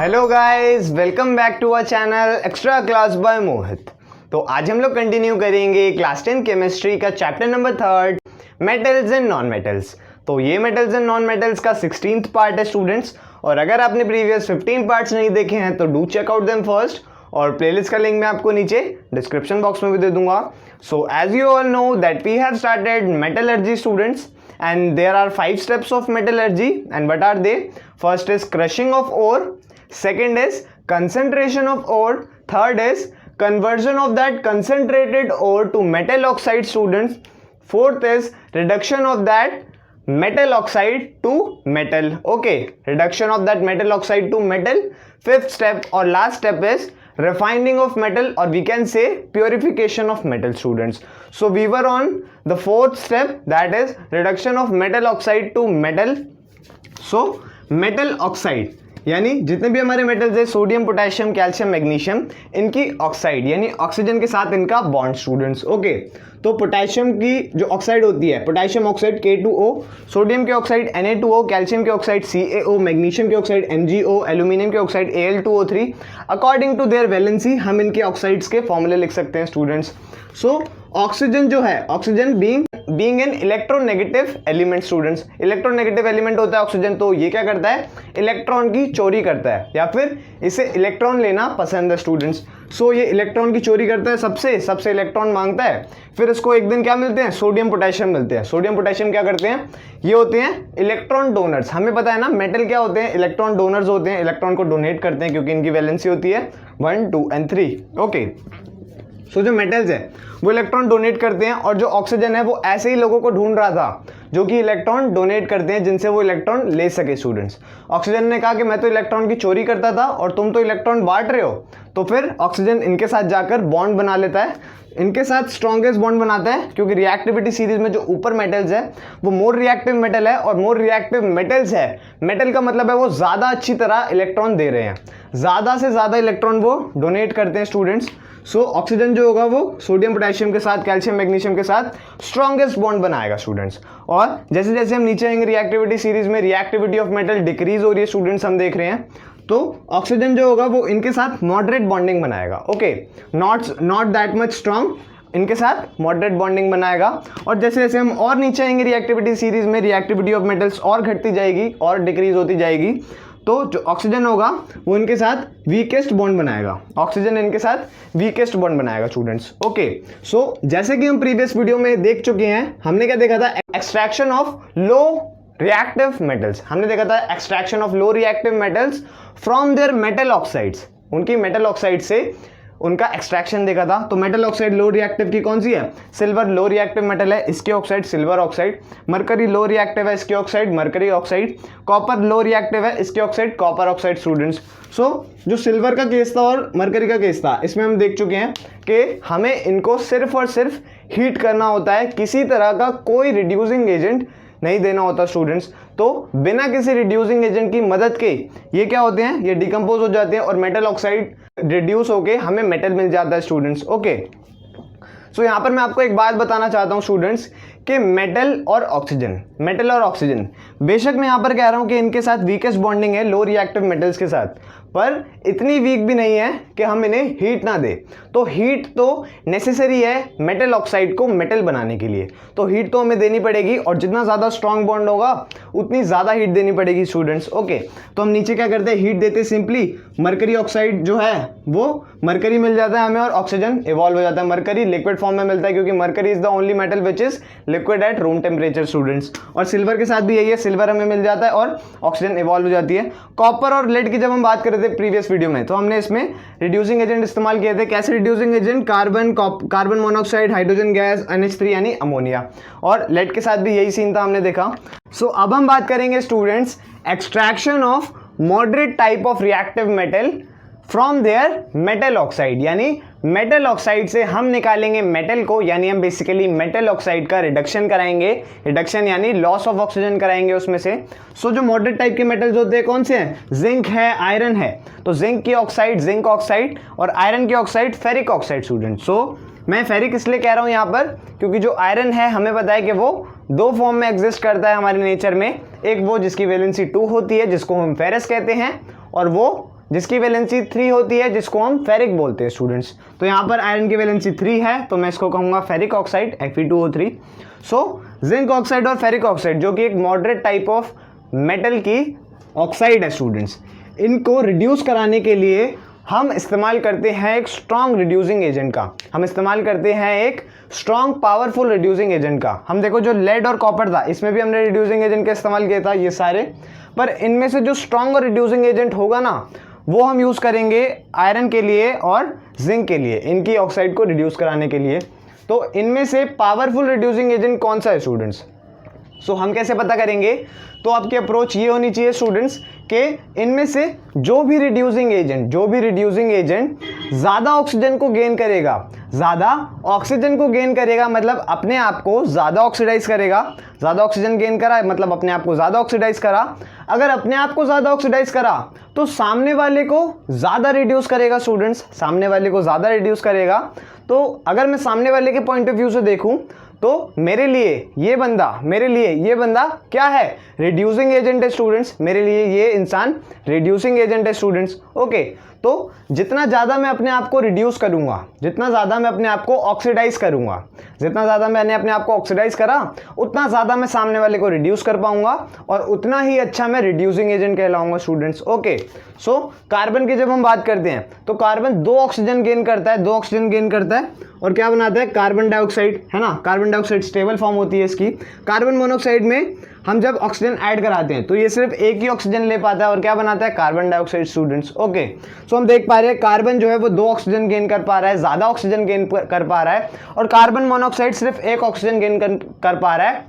Hello guys, welcome back to our channel extra class by Mohit. तो आज हम लोग कंटिन्यू करेंगे क्लास 10 केमिस्ट्री का chapter number 3 metals and non metals. तो ये मेटल्स एंड नॉन मेटल्स का 16th पार्ट है स्टूडेंट्स, और अगर आपने प्रीवियस 15 पार्ट्स नहीं देखे हैं तो do check out them first, और प्लेलिस्ट का लिंक मैं आपको नीचे डिस्क्रिप्शन बॉक्स में भी दे दूंगा। So as you all know that we have started metallurgy students, and there are 5 steps of metallurgy, and what are they? First is crushing of ore, second is concentration of ore, third is conversion of that concentrated ore to metal oxide students, fourth is reduction of that metal oxide to metal. Okay, reduction of that metal oxide to metal. Fifth step or last step is refining of metal, or we can say purification of metal students. So we were on the fourth step, that is reduction of metal oxide to metal. So metal oxide यानी जितने भी हमारे metals है, sodium, potassium, calcium, magnesium, इनकी oxide यानी oxygen के साथ इनका बॉन्ड स्टूडेंट्स। ओके, तो पोटेशियम की जो ऑक्साइड होती है पोटेशियम ऑक्साइड K2O, सोडियम की ऑक्साइड Na2O, कैल्शियम की ऑक्साइड CaO, मैग्नीशियम की ऑक्साइड MgO, एल्यूमिनियम की oxide Al2O3। According to their valency हम इनके ऑक्साइड्स के फॉर्मूले लिख सकते हैं स्टूडेंट्स। सो ऑक्सीजन जो है, oxygen being an electronegative element students, electronegative element होता है ऑक्सीजन, तो ये क्या करता है, इलेक्ट्रॉन की चोरी करता है, या फिर इसे इलेक्ट्रॉन लेना पसंद है स्टूडेंट्स। सो ये इलेक्ट्रॉन की चोरी करता है, सबसे इलेक्ट्रॉन मांगता है, फिर इसको एक दिन क्या मिलते हैं, सोडियम पोटेशियम मिलते हैं। सोडियम पोटेशियम क्या करते हैं, ये होते हैं इलेक्ट्रॉन डोनर्स। हमें पता है ना मेटल क्या होते हैं, इलेक्ट्रॉन डोनर्स होते हैं, इलेक्ट्रॉन को डोनेट करते हैं क्योंकि इनकी वैलेंसी होती है 1, 2 and 3। ओके, सो जो मेटल्स है वो इलेक्ट्रॉन डोनेट करते हैं, और जो ऑक्सीजन है वो ऐसे ही लोगों को ढूंढ रहा था जो कि इलेक्ट्रॉन डोनेट करते हैं जिनसे वो इलेक्ट्रॉन ले सके स्टूडेंट्स। ऑक्सीजन ने कहा कि मैं तो इलेक्ट्रॉन की चोरी करता था और तुम तो इलेक्ट्रॉन बांट रहे हो, तो फिर ऑक्सीजन इनके साथ जाकर बॉन्ड बना लेता है, इनके साथ स्ट्रॉन्गेस्ट बॉन्ड बनाता है, क्योंकि रिएक्टिविटी सीरीज में जो ऊपर मेटल्स है वो मोर रिएक्टिव मेटल है, और मोर रिएक्टिव मेटल्स है, मेटल का मतलब है वो ज़्यादा अच्छी तरह इलेक्ट्रॉन दे रहे हैं, ज़्यादा से ज़्यादा इलेक्ट्रॉन वो डोनेट करते हैं स्टूडेंट्स। सो ऑक्सीजन जो होगा वो सोडियम पोटेशियम के साथ, कैल्शियम मैग्नीशियम के साथ स्ट्रॉन्गेस्ट बॉन्ड बनाएगा स्टूडेंट्स। और जैसे जैसे हम नीचे आएंगे रिएक्टिविटी सीरीज में, रिएक्टिविटी ऑफ मेटल डिक्रीज हो रही है स्टूडेंट्स, हम देख रहे हैं, तो ऑक्सीजन जो होगा वो इनके साथ मॉडरेट बॉन्डिंग बनाएगा। Okay, not that much strong, इनके साथ मॉडरेट बॉन्डिंग बनाएगा। और जैसे जैसे हम और नीचे आएंगे रिएक्टिविटी सीरीज में, रिएक्टिविटी ऑफ मेटल्स और घटती जाएगी और डिक्रीज होती जाएगी, तो जो ऑक्सीजन होगा वो इनके साथ वीकेस्ट बॉन्ड बनाएगा, ऑक्सीजन इनके साथ वीकेस्ट बॉन्ड बनाएगा स्टूडेंट्स। ओके, सो जैसे कि हम प्रीवियस वीडियो में देख चुके हैं, हमने क्या देखा था, extraction of low reactive metals, हमने देखा था extraction of low reactive metals from their metal oxides, उनकी मेटल ऑक्साइड से उनका एक्सट्रैक्शन देखा था। तो मेटल ऑक्साइड लो रिएक्टिव की कौन सी है, सिल्वर लो रिएक्टिव मेटल है, इसकी oxide silver oxide. Mercury low reactive है, इसकी oxide mercury oxide. Copper low reactive है, इसकी ऑक्साइड कॉपर ऑक्साइड स्टूडेंट्स। सो जो सिल्वर का केस था और मरकरी का केस था, इसमें हम देख चुके हैं कि हमें इनको सिर्फ और सिर्फ हीट करना होता है, किसी तरह का कोई रिड्यूसिंग एजेंट नहीं देना होता स्टूडेंट्स। तो बिना किसी रिड्यूसिंग एजेंट की मदद के ये क्या होते हैं, ये डिकम्पोज हो जाते हैं और मेटल ऑक्साइड रिड्यूस होके हमें मेटल मिल जाता है स्टूडेंट्स। ओके, सो यहाँ पर मैं आपको एक बात बताना चाहता हूँ स्टूडेंट्स कि मेटल और ऑक्सीजन बेशक मैं यहाँ पर कह रहा हूँ कि इनके साथ वीकेस्ट बॉन्डिंग है लो रिएक्टिव मेटल्स के साथ, पर इतनी वीक भी नहीं है कि हम इन्हें हीट ना दें। तो हीट तो नेसेसरी है मेटल ऑक्साइड को मेटल बनाने के लिए, तो हीट तो हमें देनी पड़ेगी, और जितना ज़्यादा स्ट्रॉन्ग बॉन्ड होगा उतनी ज़्यादा हीट देनी पड़ेगी स्टूडेंट्स। ओके, तो हम नीचे क्या करते हैं, हीट देते हैं सिंपली, मरकरी ऑक्साइड जो है वो मरकरी मिल जाता है हमें, और ऑक्सीजन इवॉल्व हो जाता है। मरकरी लिक्विड फॉर्म में मिलता है क्योंकि mercury is the only metal which is liquid at room temperature students. और सिल्वर के साथ भी यही है, सिल्वर हमें मिल जाता है और ऑक्सीजन इवॉल्व हो जाती है। कॉपर और लेड की जब हम बात कर रहे थे प्रीवियस वीडियो में, तो हमने इसमें रिड्यूसिंग एजेंट इस्तेमाल किए थे। कैसे reducing agent, carbon monoxide, hydrogen gas, NH3 यानी अमोनिया, और लेड के साथ भी यही सीन था, हमने देखा। सो अब हम बात करेंगे students extraction of moderate type of reactive metal from their metal oxide, यानी मेटल ऑक्साइड से हम निकालेंगे मेटल को, यानी हम बेसिकली मेटल ऑक्साइड का रिडक्शन कराएंगे, रिडक्शन यानी लॉस ऑफ ऑक्सीजन कराएंगे उसमें से। सो जो मॉडरेट टाइप के मेटल्स होते हैं कौन से हैं, जिंक है, आयरन है, तो जिंक की ऑक्साइड जिंक ऑक्साइड, और आयरन की ऑक्साइड फेरिक ऑक्साइड स्टूडेंट। सो मैं फेरिक इसलिए कह रहा हूँ यहाँ पर क्योंकि जो आयरन है हमें पता है कि वो दो फॉर्म में एग्जिस्ट करता है हमारे नेचर में, एक वो जिसकी वैलेंसी 2 होती है जिसको हम फेरस कहते हैं, और वो जिसकी वैलेंसी 3 होती है, जिसको हम फेरिक बोलते हैं स्टूडेंट्स। तो यहाँ पर आयरन की वैलेंसी 3 है, तो मैं इसको कहूँगा ferric oxide Fe2O3। So zinc oxide और फेरिक ऑक्साइड जो कि एक मॉडरेट टाइप ऑफ मेटल की ऑक्साइड है स्टूडेंट्स, इनको रिड्यूस कराने के लिए हम इस्तेमाल करते हैं एक स्ट्रॉन्ग रिड्यूसिंग एजेंट का। हम इस्तेमाल करते हैं एक स्ट्रॉन्ग पावरफुल रिड्यूसिंग एजेंट का। हम देखो जो लेड और कॉपर था, इसमें भी हमने रिड्यूसिंग एजेंट का इस्तेमाल किया था, ये सारे। पर इनमें से जो स्ट्रॉन्ग और रिड्यूसिंग एजेंट होगा ना, वो हम यूज़ करेंगे आयरन के लिए और जिंक के लिए, इनकी ऑक्साइड को रिड्यूस कराने के लिए। तो इनमें से पावरफुल रिड्यूसिंग एजेंट कौन सा है स्टूडेंट्स? सो हम कैसे पता करेंगे? तो आपकी अप्रोच ये होनी चाहिए स्टूडेंट्स कि इनमें से जो भी रिड्यूसिंग एजेंट ज़्यादा ऑक्सीजन को गेन करेगा, मतलब अपने आप को ज़्यादा ऑक्सीडाइज करेगा। ज़्यादा ऑक्सीजन गेन करा मतलब अपने आप को ज़्यादा ऑक्सीडाइज करा। अगर अपने आप को ज़्यादा ऑक्सीडाइज करा तो सामने वाले को ज़्यादा रिड्यूस करेगा स्टूडेंट्स, सामने वाले को ज़्यादा रिड्यूस करेगा। तो अगर मैं सामने वाले के पॉइंट ऑफ व्यू से देखूं तो मेरे लिए ये बंदा क्या है? रिड्यूसिंग एजेंट है स्टूडेंट्स। मेरे लिए ये इंसान रिड्यूसिंग एजेंट है स्टूडेंट्स। ओके, तो जितना ज़्यादा मैं अपने आप को रिड्यूस करूँगा, जितना ज़्यादा मैं अपने आप को ऑक्सीडाइज करूँगा, जितना ज़्यादा मैंने अपने आप को ऑक्सीडाइज करा, उतना ज़्यादा मैं सामने वाले को रिड्यूस कर पाऊँगा और उतना ही अच्छा मैं रिड्यूसिंग एजेंट कहलाऊँगा स्टूडेंट्स। ओके, सो कार्बन की जब हम बात करते हैं तो कार्बन 2 ऑक्सीजन गेन करता है, और क्या बनाता है? कार्बन डाइऑक्साइड, है ना। कार्बन डाइऑक्साइड स्टेबल फॉर्म होती है इसकी। कार्बन मोनोऑक्साइड में हम जब ऑक्सीजन ऐड कराते हैं तो ये सिर्फ एक ही ऑक्सीजन ले पाता है और क्या बनाता है? Carbon dioxide students. ओके, सो हम देख पा रहे हैं कार्बन जो है वो 2 ऑक्सीजन गेन कर पा रहा है, ज़्यादा ऑक्सीजन गेन कर पा रहा है, और कार्बन मोनोऑक्साइड सिर्फ 1 ऑक्सीजन गेन कर पा रहा है,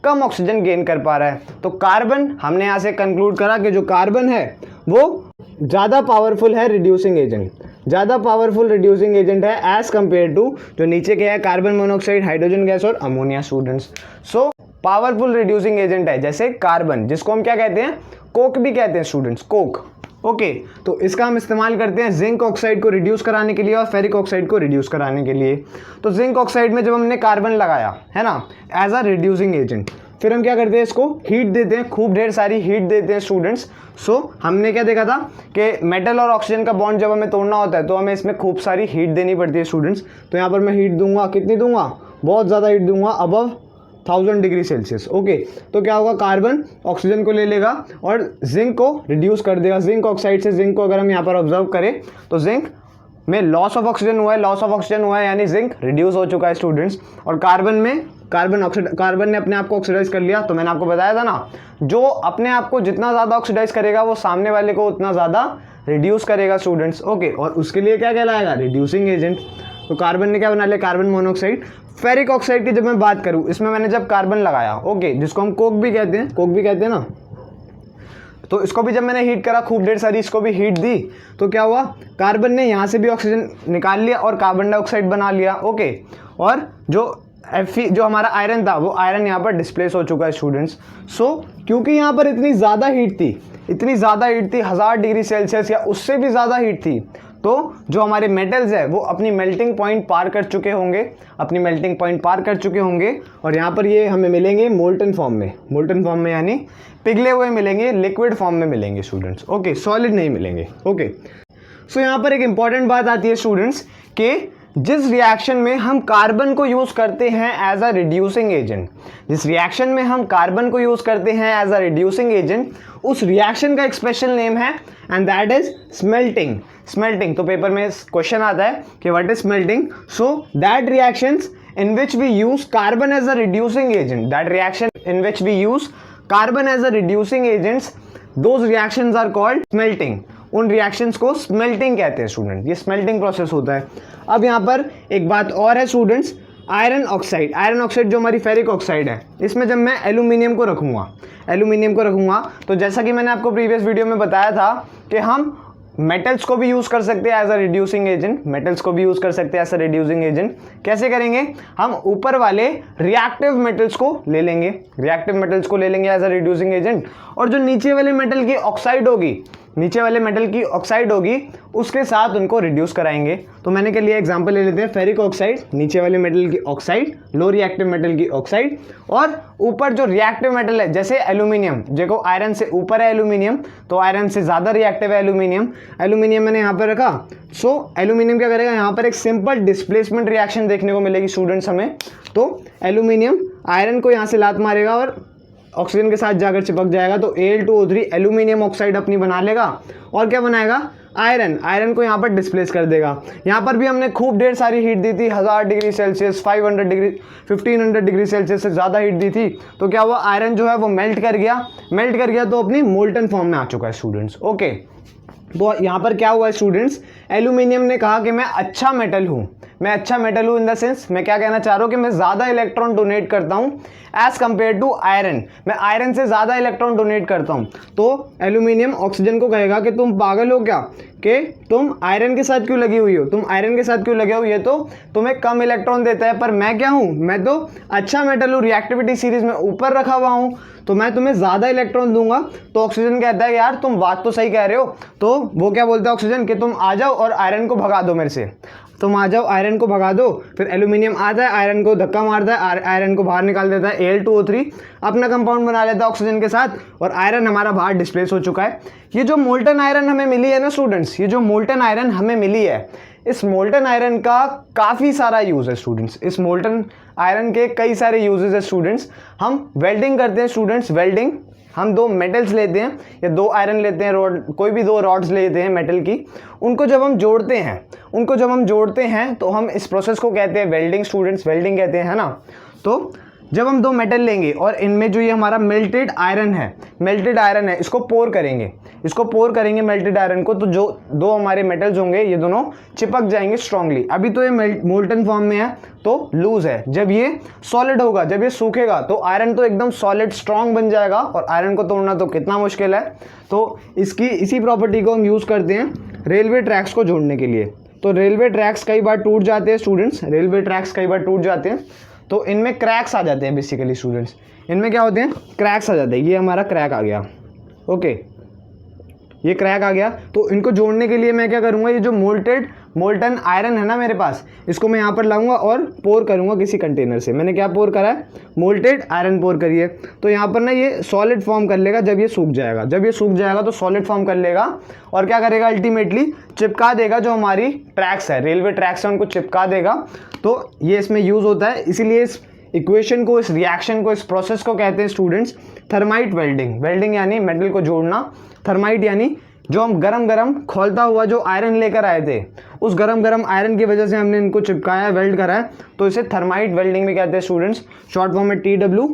कम ऑक्सीजन गेन कर पा रहा है। तो कार्बन, हमने यहाँ से कंक्लूड करा कि जो कार्बन है वो ज़्यादा पावरफुल है रिड्यूसिंग एजेंट, ज़्यादा पावरफुल रिड्यूसिंग एजेंट है एज कंपेयर टू जो नीचे क्या है? कार्बन मोनोऑक्साइड, हाइड्रोजन गैस और ammonia students. So powerful reducing agent है जैसे कार्बन, जिसको हम क्या कहते हैं? कोक भी कहते हैं स्टूडेंट्स, कोक। ओके, तो इसका हम इस्तेमाल करते हैं जिंक ऑक्साइड को रिड्यूस कराने के लिए और फेरिक ऑक्साइड को रिड्यूस कराने के लिए। तो जिंक ऑक्साइड में जब हमने कार्बन लगाया है ना एज अ रिड्यूसिंग एजेंट, फिर हम क्या करते हैं? इसको हीट देते हैं, खूब ढेर सारी हीट देते हैं स्टूडेंट्स। सो हमने क्या देखा था कि मेटल और ऑक्सीजन का बॉन्ड जब हमें तोड़ना होता है तो हमें इसमें खूब सारी हीट देनी पड़ती है स्टूडेंट्स। तो यहाँ पर मैं हीट दूंगा, कितनी दूंगा? बहुत ज़्यादा हीट दूंगा, अबव 1000 डिग्री सेल्सियस। ओके, तो क्या होगा? कार्बन ऑक्सीजन को ले लेगा और जिंक को रिड्यूस कर देगा। जिंक ऑक्साइड से जिंक को अगर हम यहाँ पर ऑब्जर्व करें तो जिंक में लॉस ऑफ ऑक्सीजन हुआ है, यानी जिंक रिड्यूस हो चुका है स्टूडेंट्स। और कार्बन में कार्बन ने अपने आप को ऑक्सीडाइज कर लिया। तो मैंने आपको बताया था ना, जो अपने आप को जितना ज़्यादा ऑक्सीडाइज करेगा वो सामने वाले को उतना ज़्यादा रिड्यूस करेगा स्टूडेंट्स। ओके, और उसके लिए क्या कहलाएगा? Reducing agent. तो कार्बन ने क्या बना लिया? Carbon monoxide. फेरिक ऑक्साइड की जब मैं बात करूँ, इसमें मैंने जब कार्बन लगाया, ओके, जिसको हम कोक भी कहते हैं ना, तो इसको भी जब मैंने हीट करा, खूब ढेर सारी इसको भी हीट दी, तो क्या हुआ? कार्बन ने यहाँ से भी ऑक्सीजन निकाल लिया और कार्बन डाइऑक्साइड बना लिया। ओके, और जो हमारा आयरन था वो आयरन यहाँ पर डिस्प्लेस हो चुका है स्टूडेंट्स। सो क्योंकि यहाँ पर इतनी ज़्यादा हीट थी 1000 डिग्री सेल्सियस या उससे भी ज़्यादा हीट थी, तो जो हमारे मेटल्स है वो अपनी मेल्टिंग पॉइंट पार कर चुके होंगे, और यहाँ पर ये हमें मिलेंगे मोल्टन फॉर्म में, यानी पिघले हुए मिलेंगे, लिक्विड फॉर्म में मिलेंगे स्टूडेंट्स। ओके, सॉलिड नहीं मिलेंगे। ओके, सो यहाँ पर एक इंपॉर्टेंट बात आती है स्टूडेंट्स कि जिस रिएक्शन में हम कार्बन को यूज़ करते हैं एज अ रिड्यूसिंग एजेंट, उस रिएक्शन का एक स्पेशल नेम है एंड दैट इज स्मेल्टिंग। तो पेपर में क्वेश्चन आता है कि what is smelting? So that reactions in which we use carbon as a reducing agent, those reactions are called smelting. उन रिएक्शंस को स्मेल्टिंग कहते हैं स्टूडेंट, ये स्मेल्टिंग प्रोसेस होता है। अब यहाँ पर एक बात और है स्टूडेंट्स, आयरन ऑक्साइड जो हमारी फेरिक ऑक्साइड है, इसमें जब मैं एल्यूमिनियम को रखूँगा तो जैसा कि मैंने आपको प्रीवियस वीडियो में बताया था कि हम मेटल्स को भी यूज़ कर सकते हैं एज अ रिड्यूसिंग एजेंट। कैसे करेंगे? हम ऊपर वाले रिएक्टिव मेटल्स को ले लेंगे एज अ रिड्यूसिंग एजेंट, और जो नीचे वाले मेटल की ऑक्साइड होगी नीचे वाले मेटल की ऑक्साइड होगी उसके साथ उनको रिड्यूस कराएंगे। तो मैंने क्या लिया, एग्जांपल ले लेते हैं फेरिक ऑक्साइड, नीचे वाले मेटल की ऑक्साइड, लो रिएक्टिव मेटल की ऑक्साइड, और ऊपर जो रिएक्टिव मेटल है जैसे एल्यूमिनियम, देखो आयरन से ऊपर है एल्यूमिनियम, तो आयरन से ज़्यादा रिएक्टिव है एल्यूमिनियम। एल्यूमिनियम मैंने यहाँ पर रखा, सो एल्यूमिनियम क्या करेगा, यहाँ पर एक सिंपल डिस्प्लेसमेंट रिएक्शन देखने को मिलेगी स्टूडेंट्स हमें। तो एल्यूमिनियम आयरन को यहाँ से लात मारेगा और ऑक्सीजन के साथ जाकर चिपक जाएगा, तो Al2O3 एल्यूमिनियम ऑक्साइड अपनी बना लेगा और क्या बनाएगा, आयरन को यहाँ पर डिस्प्लेस कर देगा। यहाँ पर भी हमने खूब ढेर सारी हीट दी थी, 1000 degree Celsius, 500 degree, 1500 degree Celsius से ज़्यादा हीट दी थी, तो क्या हुआ, आयरन जो है वो मेल्ट कर गया तो अपनी मोल्टन फॉर्म में आ चुका है स्टूडेंट्स। ओके, तो यहाँ पर क्या हुआ है स्टूडेंट्स, एल्यूमिनियम ने कहा कि मैं अच्छा मेटल हूँ इन द सेंस मैं क्या कहना चाह रहा हूँ कि मैं ज़्यादा इलेक्ट्रॉन डोनेट करता हूँ एज कंपेयर टू आयरन, मैं आयरन से ज़्यादा इलेक्ट्रॉन डोनेट करता हूँ। तो एल्यूमिनियम ऑक्सीजन को कहेगा कि तुम पागल हो क्या, कि तुम आयरन के साथ क्यों लगे हो, ये तो तुम्हें कम इलेक्ट्रॉन देता है, पर मैं क्या हूँ, मैं तो अच्छा मेटल हूँ, रिएक्टिविटी सीरीज में ऊपर रखा हुआ हूँ, तो मैं तुम्हें ज़्यादा इलेक्ट्रॉन दूंगा। तो ऑक्सीजन कहता है यार तुम बात तो सही कह रहे हो, तो वो क्या बोलता है ऑक्सीजन कि तुम आ जाओ और आयरन को भगा दो मेरे से, तुम आ जाओ आयरन को भगा दो। फिर एल्यूमिनियम आता है, आयरन को धक्का मारता है, आयरन को बाहर निकाल देता है, Al2O3 अपना कंपाउंड बना लेता है ऑक्सीजन के साथ, और आयरन हमारा बाहर डिस्प्लेस हो चुका है। ये जो मोल्टन आयरन हमें मिली है ना स्टूडेंट्स, ये जो मोल्टन आयरन हमें मिली है, इस मोल्टन आयरन का काफ़ी सारा यूज़ है स्टूडेंट्स, इस मोल्टन आयरन के कई सारे यूजेस है स्टूडेंट्स। हम वेल्डिंग करते हैं स्टूडेंट्स, वेल्डिंग, हम दो मेटल्स लेते हैं या दो आयरन लेते हैं, रॉड, कोई भी दो रॉड्स लेते हैं मेटल की, उनको जब हम जोड़ते हैं तो हम इस प्रोसेस को कहते हैं वेल्डिंग स्टूडेंट्स, वेल्डिंग कहते हैं, है ना। तो जब हम दो मेटल लेंगे और इनमें जो ये हमारा मेल्टेड आयरन है इसको पोर करेंगे मेल्टेड आयरन को, तो जो दो हमारे मेटल्स होंगे ये दोनों चिपक जाएंगे स्ट्रांगली। अभी तो ये मोल्टन फॉर्म में है तो लूज है, जब ये सॉलिड होगा, जब ये सूखेगा तो आयरन तो एकदम सॉलिड स्ट्रांग बन जाएगा, और आयरन को तोड़ना तो कितना मुश्किल है। तो इसी प्रॉपर्टी को हम यूज़ करते हैं रेलवे ट्रैक्स को जोड़ने के लिए। तो रेलवे ट्रैक्स कई बार टूट जाते हैं स्टूडेंट्स, तो इनमें क्रैक्स आ जाते हैं बेसिकली स्टूडेंट्स, इनमें क्या होते हैं, क्रैक्स आ जाते हैं। ये हमारा क्रैक आ गया, ओके, ये क्रैक आ गया। तो इनको जोड़ने के लिए मैं क्या करूँगा, ये जो मोल्टन आयरन है ना मेरे पास, इसको मैं यहाँ पर लाऊंगा और पोर करूँगा किसी कंटेनर से। मैंने क्या पोर करा है, मोल्टेड आयरन पोर करिए। तो यहाँ पर ना ये सॉलिड फॉर्म कर लेगा जब ये सूख जाएगा तो सॉलिड फॉर्म कर लेगा, और क्या करेगा, अल्टीमेटली चिपका देगा जो हमारी ट्रैक्स है, रेलवे ट्रैक्स है, उनको चिपका देगा। तो ये इसमें यूज़ होता है, इसीलिए इस इक्वेशन को, इस रिएक्शन को, इस प्रोसेस को कहते हैं स्टूडेंट्स थर्माइट वेल्डिंग यानी मेटल को जोड़ना, थर्माइट यानी जो हम गरम खोलता हुआ जो आयरन लेकर आए थे, उस गरम आयरन की वजह से हमने इनको चिपकाया, वेल्ड करा है, तो इसे थर्माइट वेल्डिंग भी कहते हैं स्टूडेंट्स, शॉर्ट फॉर्म में TW।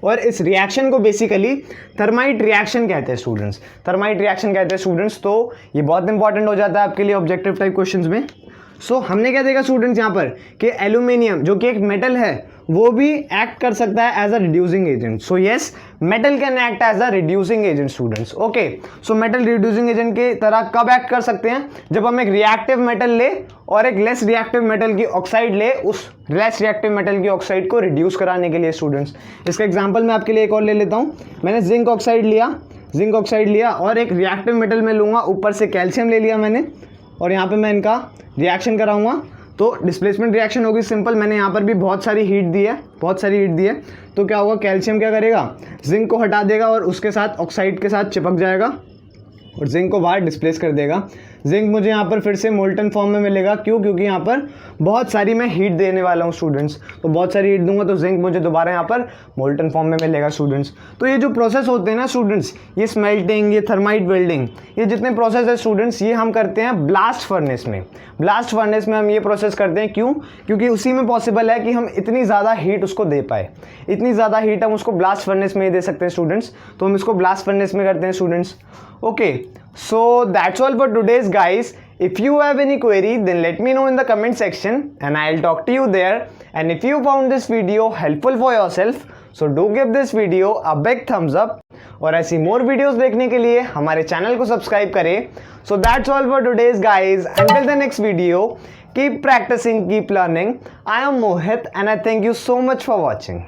और इस रिएक्शन को बेसिकली थर्माइट रिएक्शन कहते हैं स्टूडेंट्स। तो ये बहुत इंपॉर्टेंट हो जाता है आपके लिए ऑब्जेक्टिव टाइप क्वेश्चंस में। सो हमने क्या देखा स्टूडेंट्स यहाँ पर कि एल्यूमिनियम जो कि एक मेटल है वो भी एक्ट कर सकता है as a reducing agent. So yes, metal can act as a reducing agent students. Okay, so metal reducing agent के तरह कब एक्ट कर सकते हैं, जब हम एक रिएक्टिव मेटल ले और एक लेस रिएक्टिव मेटल की ऑक्साइड ले, उस लेस रिएक्टिव मेटल की ऑक्साइड को रिड्यूस कराने के लिए स्टूडेंट्स। इसका एग्जाम्पल मैं आपके लिए एक और ले लेता हूँ। मैंने जिंक ऑक्साइड लिया और एक रिएक्टिव मेटल में लूँगा, ऊपर से कैल्शियम ले लिया मैंने, और यहाँ पे मैं इनका रिएक्शन कराऊंगा तो डिस्प्लेसमेंट रिएक्शन होगी सिंपल। मैंने यहाँ पर भी बहुत सारी हीट दी है, तो क्या होगा, कैल्शियम क्या करेगा, जिंक को हटा देगा और उसके साथ ऑक्साइड के साथ चिपक जाएगा और जिंक को बाहर डिस्प्लेस कर देगा। जिंक मुझे यहाँ पर फिर से मोल्टन फॉर्म में मिलेगा, क्यों, क्योंकि यहाँ पर बहुत सारी मैं हीट देने वाला हूँ स्टूडेंट्स, तो बहुत सारी हीट दूंगा तो जिंक मुझे दोबारा यहाँ पर मोल्टन फॉर्म में मिलेगा स्टूडेंट्स। तो ये जो प्रोसेस होते हैं ना स्टूडेंट्स, ये स्मेल्टिंग, ये थर्माइट वेल्डिंग, ये जितने प्रोसेस है स्टूडेंट्स, ये हम करते हैं ब्लास्ट फर्नेस में हम ये प्रोसेस करते हैं। क्यों, क्योंकि उसी में पॉसिबल है कि हम इतनी ज़्यादा हीट उसको दे पाए, इतनी ज़्यादा हीट हम उसको ब्लास्ट फर्नेस में ही दे सकते हैं स्टूडेंट्स। तो हम इसको ब्लास्ट फर्नेस में करते हैं students. Okay, so that's all for today's guys. If you have any query, then let me know in the comment section and I'll talk to you there. And if you found this video helpful for yourself, so do give this video a big thumbs up. और ऐसी more videos देखने के लिए हमारे channel को subscribe करें। So that's all for today's guys. Until the next video, keep practicing, keep learning. I am Mohit and I thank you so much for watching.